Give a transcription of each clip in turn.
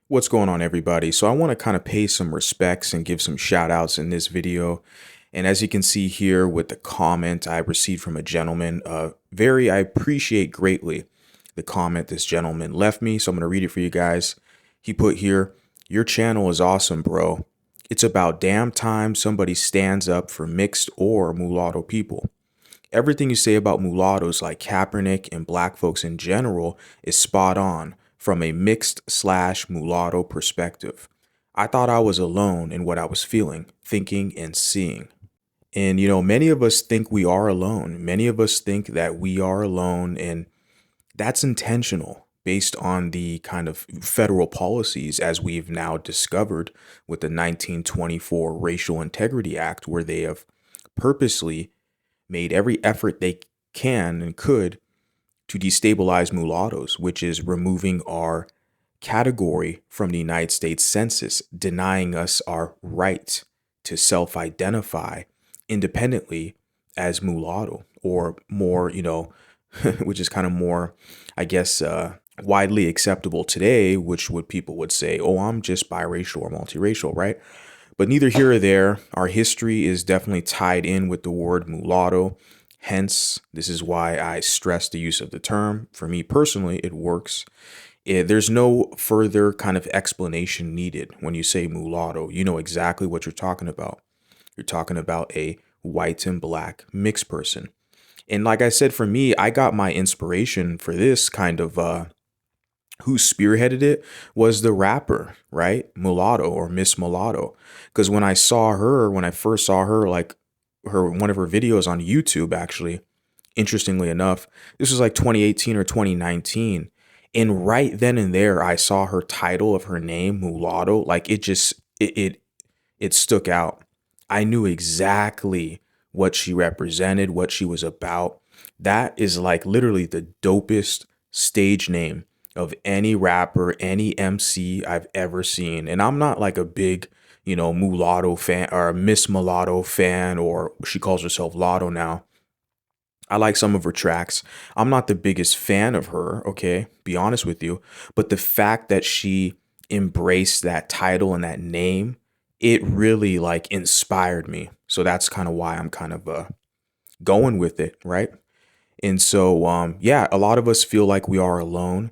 What's going on, everybody? So I want to kind of pay some respects and give some shout outs in this video. And as you can see here with the comment I received from a gentleman, I appreciate greatly the comment this gentleman left me. So I'm going to read it for you guys. He put here, "Your channel is awesome, bro. It's about damn time somebody stands up for mixed or mulatto people. Everything you say about mulattoes like Kaepernick and black folks in general is spot on from a mixed/mulatto perspective. I thought I was alone in what I was feeling, thinking, and seeing." And, many of us think we are alone. Many of us think that we are alone, and that's intentional based on the kind of federal policies as we've now discovered with the 1924 Racial Integrity Act, where they have purposely made every effort they can and could to destabilize mulattoes, which is removing our category from the United States Census, denying us our right to self identify independently as mulatto, or more, which is kind of more, I guess, widely acceptable today, which would people would say, oh, I'm just biracial or multiracial, right? But neither here or there. Our history is definitely tied in with the word mulatto. Hence, this is why I stress the use of the term. For me personally, it works. There's no further kind of explanation needed when you say mulatto. You know exactly what you're talking about. You're talking about a white and black mixed person. And like I said, for me, I got my inspiration for this kind of who spearheaded it was the rapper, right? Mulatto, or Miss Mulatto. Because when I first saw her, like one of her videos on YouTube, actually, interestingly enough, this was like 2018 or 2019. And right then and there, I saw her title of her name, Mulatto. Like it stuck out. I knew exactly what she represented, what she was about. That is like literally the dopest stage name of any rapper, any MC I've ever seen. And I'm not like a big, mulatto fan or Miss Mulatto fan, or she calls herself Lotto now. I like some of her tracks. I'm not the biggest fan of her, okay? Be honest with you. But the fact that she embraced that title and that name, it really like inspired me. So that's kind of why I'm kind of going with it, right? And so yeah, a lot of us feel like we are alone.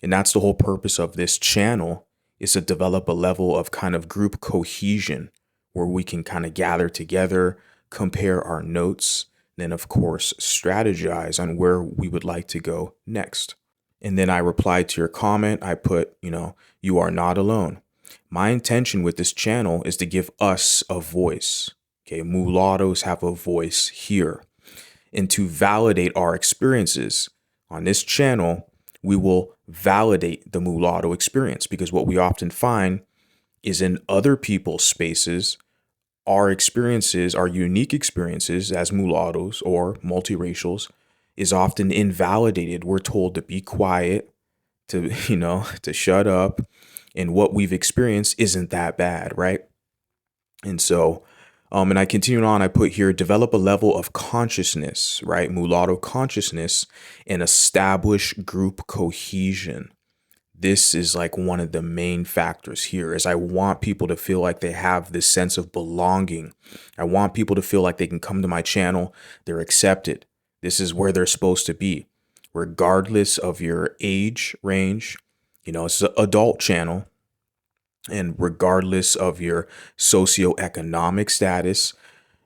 And that's the whole purpose of this channel, is to develop a level of kind of group cohesion where we can kind of gather together, compare our notes, then of course strategize on where we would like to go next. And then I replied to your comment. I put, you are not alone. My intention with this channel is to give us a voice. Okay, mulattoes have a voice here. And to validate our experiences on this channel, we will validate the mulatto experience, because what we often find is in other people's spaces, our experiences, our unique experiences as mulattoes or multiracials, is often invalidated. We're told to be quiet, to, to shut up, and what we've experienced isn't that bad, right? And so, and I continued on, I put here, develop a level of consciousness, right? Mulatto consciousness, and establish group cohesion. This is like one of the main factors here, is I want people to feel like they have this sense of belonging. I want people to feel like they can come to my channel, they're accepted. This is where they're supposed to be, regardless of your age range. It's an adult channel. And regardless of your socioeconomic status,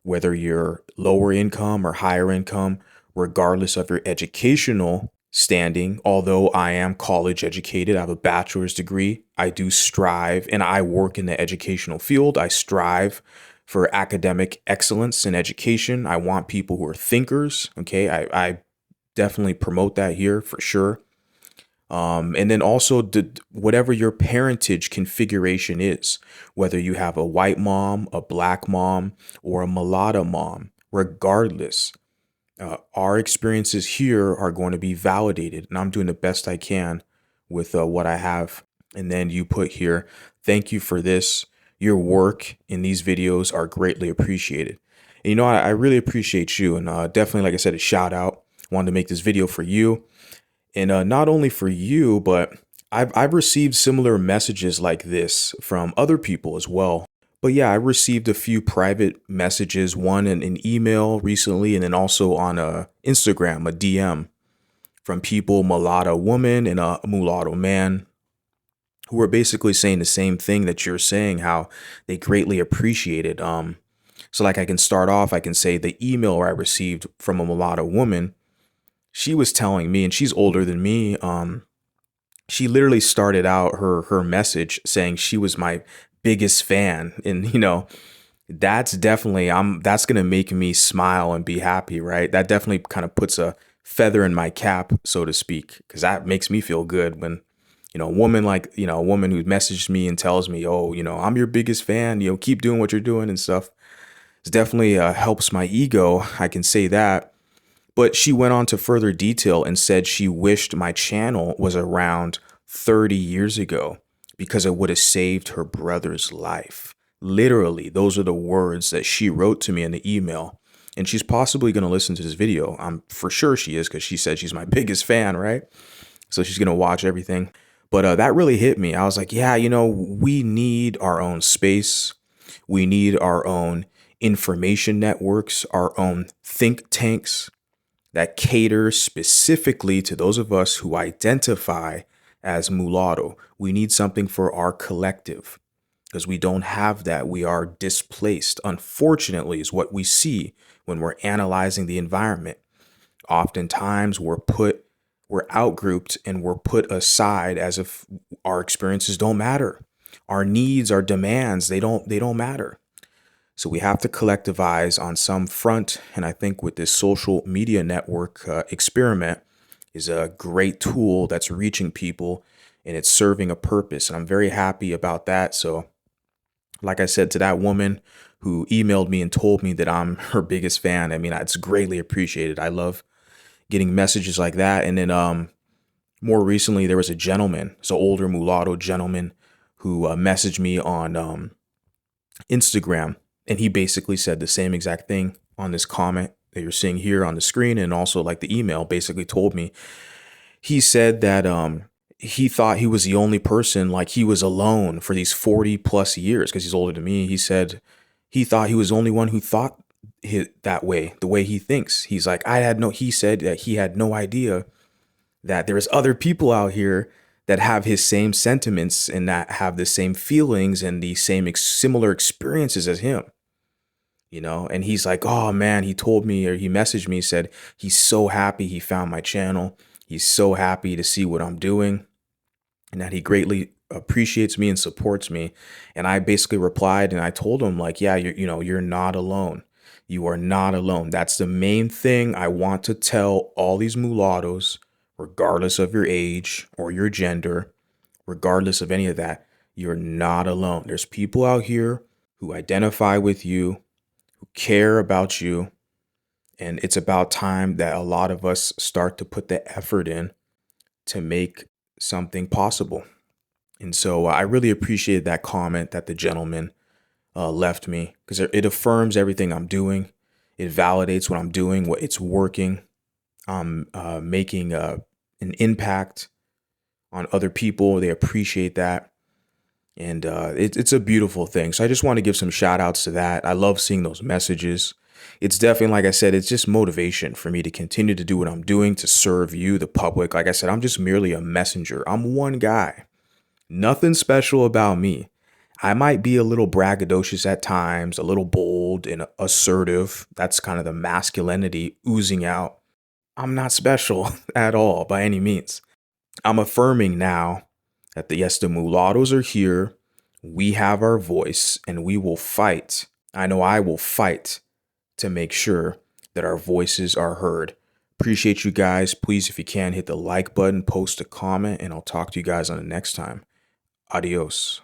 whether you're lower income or higher income, regardless of your educational standing, although I am college educated, I have a bachelor's degree, I do strive, and I work in the educational field. I strive for academic excellence in education. I want people who are thinkers. Okay, I definitely promote that here for sure. And then also whatever your parentage configuration is, whether you have a white mom, a black mom, or a mulatto mom, regardless, our experiences here are going to be validated, and I'm doing the best I can with what I have. And then you put here, thank you for this. Your work in these videos are greatly appreciated. And I really appreciate you, and definitely, like I said, a shout out. Wanted to make this video for you. And not only for you, but I've received similar messages like this from other people as well. But yeah, I received a few private messages, one in an email recently, and then also on Instagram, a DM from people, mulatto woman and a mulatto man, who are basically saying the same thing that you're saying, how they greatly appreciate it. So like I can start off, I can say the email I received from a mulatto woman, she was telling me, and she's older than me, she literally started out her message saying she was my biggest fan. And that's definitely, that's gonna make me smile and be happy, right? That definitely kind of puts a feather in my cap, so to speak, because that makes me feel good when a woman, like, a woman who messaged me and tells me, oh, I'm your biggest fan, keep doing what you're doing and stuff. It definitely helps my ego, I can say that. But she went on to further detail and said she wished my channel was around 30 years ago because it would have saved her brother's life. Literally, those are the words that she wrote to me in the email. And she's possibly going to listen to this video. I'm for sure she is, because she said she's my biggest fan, right? So she's going to watch everything. But that really hit me. I was like, yeah, we need our own space. We need our own information networks, our own think tanks that cater specifically to those of us who identify as mulatto. We need something for our collective, because we don't have that. We are displaced, unfortunately, is what we see when we're analyzing the environment. Oftentimes we're outgrouped and we're put aside as if our experiences don't matter. Our needs, our demands, they don't matter. So we have to collectivize on some front. And I think with this social media network experiment is a great tool that's reaching people and it's serving a purpose. And I'm very happy about that. So like I said, to that woman who emailed me and told me that I'm her biggest fan, I mean, it's greatly appreciated. I love getting messages like that. And then more recently, there was a gentleman, it's an older mulatto gentleman, who messaged me on Instagram. And he basically said the same exact thing on this comment that you're seeing here on the screen. And also, like, the email basically told me, he said that he thought he was the only person, like he was alone for these 40 plus years, because he's older than me. He said he thought he was the only one who thought that way, the way he thinks. He's like, he said that he had no idea that there's other people out here that have his same sentiments and that have the same feelings and the same similar experiences as him. And he's like, oh man, he told me, or he messaged me, said he's so happy he found my channel. He's so happy to see what I'm doing and that he greatly appreciates me and supports me. And I basically replied and I told him, like, yeah, you're not alone. You are not alone. That's the main thing I want to tell all these mulattoes, regardless of your age or your gender, regardless of any of that. You're not alone. There's people out here who identify with you, who care about you. And it's about time that a lot of us start to put the effort in to make something possible. And so I really appreciated that comment that the gentleman left me, because it affirms everything I'm doing. It validates what I'm doing, what it's working. I'm making an impact on other people. They appreciate that. And it's a beautiful thing. So I just want to give some shout outs to that. I love seeing those messages. It's definitely, like I said, it's just motivation for me to continue to do what I'm doing to serve you, the public. Like I said, I'm just merely a messenger. I'm one guy. Nothing special about me. I might be a little braggadocious at times, a little bold and assertive. That's kind of the masculinity oozing out. I'm not special at all by any means. I'm affirming now that yes, the mulattoes are here. We have our voice and we will fight. I know I will fight to make sure that our voices are heard. Appreciate you guys. Please, if you can, hit the like button, post a comment, and I'll talk to you guys on the next time. Adios.